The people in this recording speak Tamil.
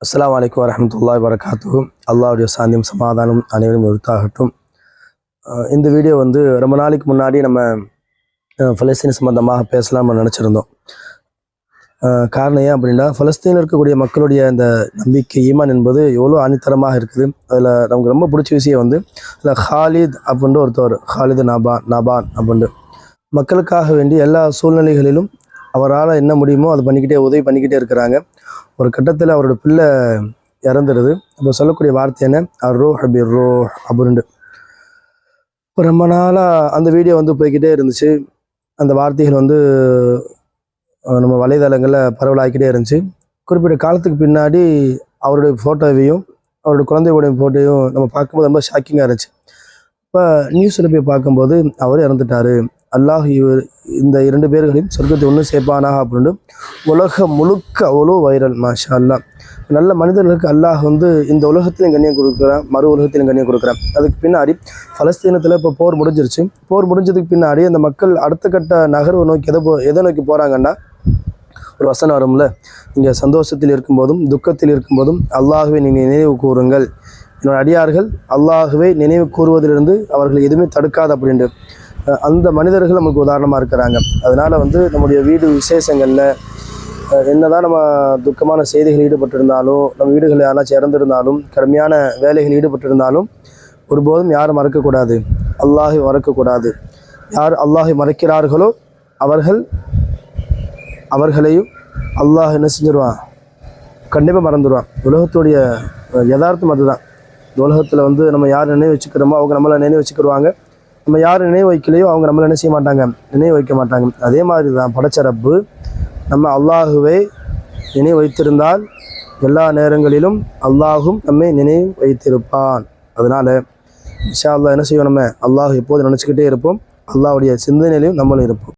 அஸ்ஸலாமு அலைக்கும் வரஹ்மத்துல்லாஹி வபரகாத்துஹு. அல்லாஹ்வுடைய சாந்தியும் சமாதானம் அனைவரும் உரித்தாகட்டும். இந்த வீடியோ ரொம்ப நாளைக்கு முன்னாடி நம்ம பலஸ்தீன் சம்பந்தமாக பேசலாம்னு நினச்சிருந்தோம். காரணம் ஏன் அப்படின்னா, பலஸ்தீனில் இருக்கக்கூடிய மக்களுடைய அந்த நம்பிக்கை ஈமான் என்பது எவ்வளோ ஆணித்தரமாக இருக்குது. அதில் நமக்கு ரொம்ப பிடிச்ச விஷயம் அதில் ஹாலித் அப்படின்ட்டு ஒருத்தவர், ஹாலித் நபான் அப்படின்ட்டு மக்களுக்காக வேண்டி எல்லா சூழ்நிலைகளிலும் அவரால் என்ன முடியுமோ அதை உதவி பண்ணிக்கிட்டே இருக்கிறாங்க. ஒரு கட்டத்தில் அவரோட பிள்ளை இறந்துடுது. இப்போ சொல்லக்கூடிய வார்த்தை என்ன, ரோ ஹபிர் ரோ அப்படின்ட்டு. இப்போ ரொம்ப நாளாக அந்த வீடியோ போய்கிட்டே இருந்துச்சு. அந்த வார்த்தைகள் நம்ம வலைதளங்களில் பரவலாகிக்கிட்டே இருந்துச்சு. குறிப்பிட்ட காலத்துக்கு பின்னாடி அவருடைய ஃபோட்டோவையும் அவருடைய குழந்தையோடைய ஃபோட்டோவையும் நம்ம பார்க்கும்போது ரொம்ப ஷாக்கிங்காக இருந்துச்சு. இப்போ நியூஸில் போய் பார்க்கும்போது அவர் இறந்துட்டார், அல்லாஹ் இந்த 2 பேர்களையும் சொர்க்கத்தை ஒன்று சேர்ப்பானா அப்படின்னு உலகம் முழுக்க அவ்வளோ வைரல். மாஷா அல்லாஹ். நல்ல மனிதர்களுக்கு அல்லாஹ் இந்த உலகத்திலும் கண்ணியம் கொடுக்குறான், மறு உலகத்திலும் கண்ணியம் கொடுக்குறான். அதுக்கு பின்னாடி பலஸ்தீனத்தில் இப்போ போர் முடிஞ்சிருச்சு. போர் முடிஞ்சதுக்கு பின்னாடி அந்த மக்கள் அடுத்த கட்ட நகர்வை நோக்கி எதை நோக்கி போகிறாங்கன்னா, ஒரு வசனம் வரும்ல, இங்கே சந்தோஷத்தில் இருக்கும்போதும் துக்கத்தில் இருக்கும்போதும் அல்லாஹ்வை நீங்கள் நினைவு கூறுங்கள், என்னோட அடியார்கள் அல்லாஹ்வை நினைவு கூறுவதிலிருந்து அவர்கள் எதுவுமே தடுக்காது அப்படின்ட்டு அந்த மனிதர்கள் நமக்கு உதாரணமாக இருக்கிறாங்க. அதனால் நம்முடைய வீடு விசேஷங்களில் என்னதான் நம்ம துக்கமான செய்திகள் ஈடுபட்டிருந்தாலும், நம்ம வீடுகளில் யாராச்சும் இறந்திருந்தாலும், கடுமையான வேலைகள் ஈடுபட்டிருந்தாலும் ஒருபோதும் யாரும் மறக்கக்கூடாது, அல்லாஹை மறக்கக்கூடாது. யார் அல்லாஹை மறக்கிறார்களோ அவர்களையும் அல்லாஹ் என்ன செஞ்சிருவான், கண்டிப்பாக மறந்துடுவான். உலகத்துடைய யதார்த்தம் அதுதான். இந்த உலகத்தில் நம்ம யார் நினைவு வச்சுக்கிறோமோ அவங்க நம்மளை நினைவு வச்சுக்கிடுவாங்க. நம்ம யார் நினைவு வைக்கலையோ அவங்க நம்மளை என்ன செய்ய மாட்டாங்க, நினைவு வைக்க மாட்டாங்க. அதே மாதிரி தான் படைச்ச ரப்பு நம்ம அல்லாஹுவை நினைவு வைத்திருந்தால் எல்லா நேரங்களிலும் அல்லாஹும் நம்மை நினைவு வைத்திருப்பான். அதனால் இன்ஷா அல்லாஹ் என்ன செய்வோம், நம்ம அல்லாஹ் எப்போது நினச்சிக்கிட்டே இருப்போம், அல்லாஹ்வுடைய சிந்தனையிலையும் நம்மளும் இருப்போம்.